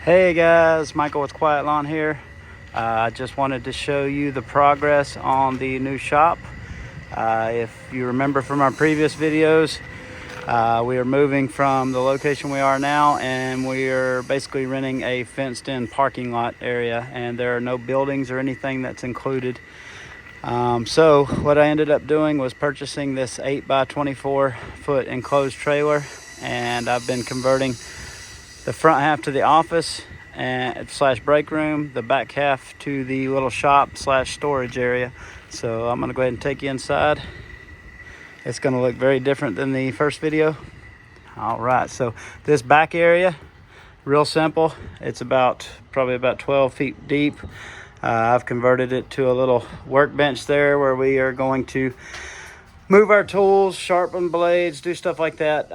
Hey guys, Michael with Quiet Lawn here. I just wanted to show you the progress on the new shop. If you remember from our previous videos, we are moving from the location we are now, and we are basically renting a fenced in parking lot area, and there are no buildings or anything that's included. So what I ended up doing was purchasing this 8 by 24 foot enclosed trailer, and I've been converting the front half to the office and slash break room, the back half to the little shop slash storage area. So I'm gonna go ahead and take you inside. It's gonna look very different than the first video. All right, so this back area, real simple. It's probably about 12 feet deep. I've converted it to a little workbench there where we are going to move our tools, sharpen blades, do stuff like that.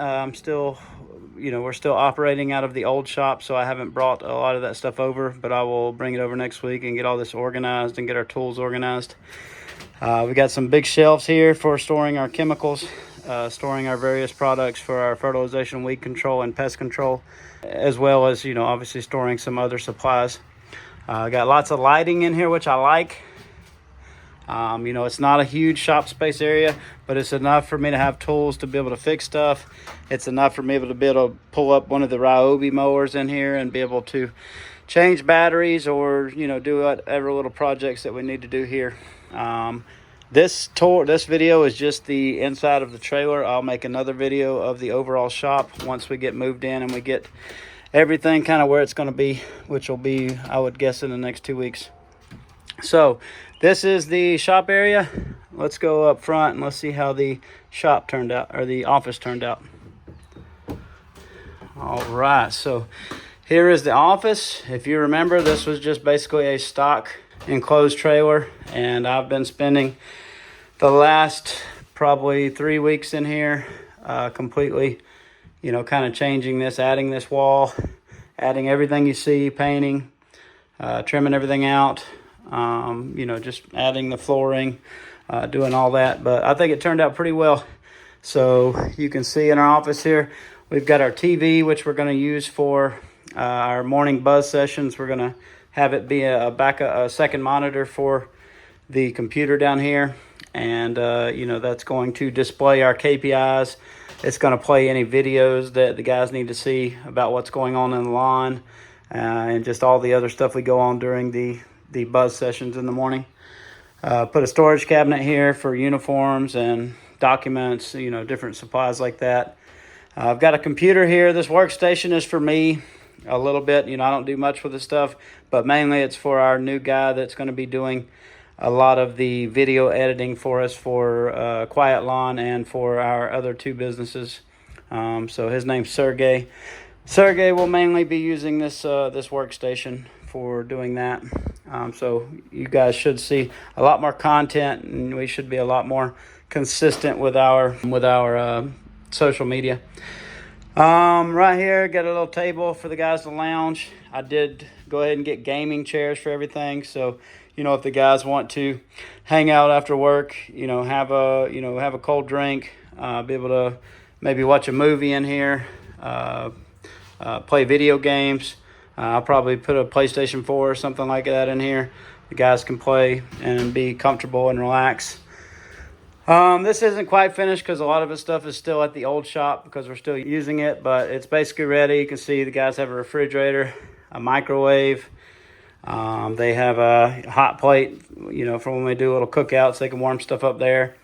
We're still operating out of the old shop, so I haven't brought a lot of that stuff over, but I will bring it over next week and get all this organized and get our tools organized. We got some big shelves here for storing our chemicals, storing our various products for our fertilization, weed control, and pest control, as well as, obviously storing some other supplies. Got lots of lighting in here, which I like. It's not a huge shop space area, but it's enough for me to have tools to be able to fix stuff. It's enough for me to be able to pull up one of the Ryobi mowers in here and be able to change batteries or, do whatever little projects that we need to do here. This video is just the inside of the trailer. I'll make another video of the overall shop once we get moved in and we get everything kind of where it's going to be, which will be, I would guess, in the next 2 weeks. So this is the shop area. Let's go up front and let's see how the shop turned out, or the office turned out. All right, so here is the office. If you remember, this was just basically a stock enclosed trailer, and I've been spending the last probably 3 weeks in here, completely, kind of changing this, adding this wall, adding everything you see, painting, trimming everything out. Just adding the flooring, doing all that. But I think it turned out pretty well. So you can see in our office here, we've got our TV, which we're going to use for our morning buzz sessions. We're going to have it be a second monitor for the computer down here. And, that's going to display our KPIs. It's going to play any videos that the guys need to see about what's going on in the lawn, and just all the other stuff we go on during the buzz sessions in the morning. Put a storage cabinet here for uniforms and documents, different supplies like that. I've got a computer here. This workstation is for me a little bit. I don't do much with this stuff, but mainly it's for our new guy that's going to be doing a lot of the video editing for us for Quiet Lawn and for our other two businesses. So his name's Sergey. Sergey will mainly be using this workstation for doing that. So you guys should see a lot more content, and we should be a lot more consistent with our social media. Right here, got a little table for the guys to lounge. I did go ahead and get gaming chairs for everything. So, if the guys want to hang out after work, have a cold drink, be able to maybe watch a movie in here, play video games. I'll probably put a PlayStation 4 or something like that in here. The guys can play and be comfortable and relax. This isn't quite finished because a lot of the stuff is still at the old shop because we're still using it, but it's basically ready. You can see the guys have a refrigerator, a microwave. They have a hot plate, for when we do little cookouts, they can warm stuff up there.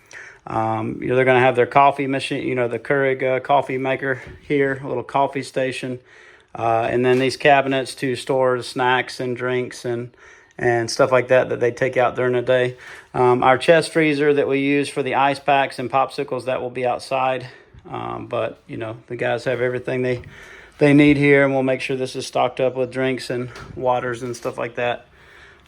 They're going to have their coffee machine, the Keurig coffee maker here, a little coffee station. And then these cabinets to store snacks and drinks and stuff like that they take out during the day. Our chest freezer that we use for the ice packs and popsicles, that will be outside. But the guys have everything they need here, and we'll make sure this is stocked up with drinks and waters and stuff like that.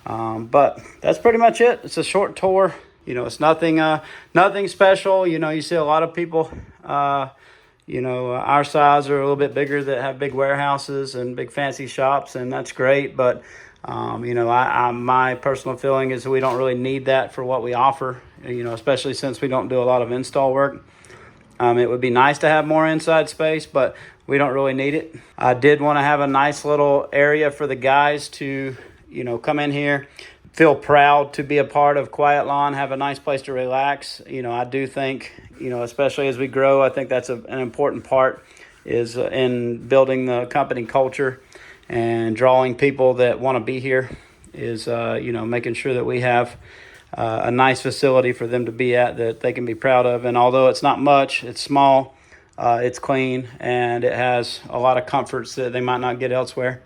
But that's pretty much it. It's a short tour. It's nothing special. You see a lot of people, our size are a little bit bigger that have big warehouses and big fancy shops, and that's great. But, my personal feeling is that we don't really need that for what we offer, especially since we don't do a lot of install work. It would be nice to have more inside space, but we don't really need it. I did want to have a nice little area for the guys to, you know, come in here, feel proud to be a part of Quiet Lawn, have a nice place to relax. You know, I do think, you know, especially as we grow, I think that's an important part is in building the company culture and drawing people that want to be here is, you know, making sure that we have a nice facility for them to be at that they can be proud of. And although it's not much, it's small, it's clean, and it has a lot of comforts that they might not get elsewhere.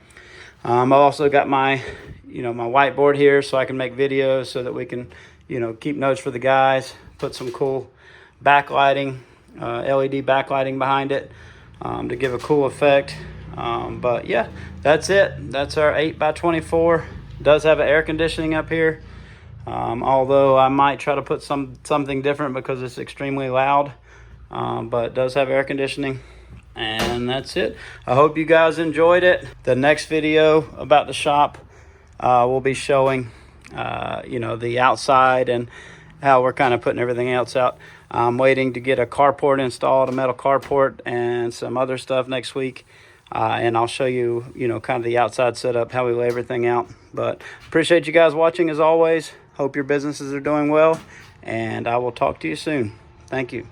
I've also got my, you know, my whiteboard here so I can make videos so that we can, you know, keep notes for the guys, put some cool backlighting, LED backlighting behind it to give a cool effect. But yeah, that's it. That's our 8x24. Does have an air conditioning up here. Although I might try to put something different because it's extremely loud, but it does have air conditioning. And that's it. I hope you guys enjoyed it. The next video about the shop will be showing you know, the outside and how we're kind of putting everything else out. I'm waiting to get a carport installed, a metal carport, and some other stuff next week. And I'll show you, you know, kind of the outside setup, how we lay everything out. But appreciate you guys watching as always. Hope your businesses are doing well, and I will talk to you soon. Thank you.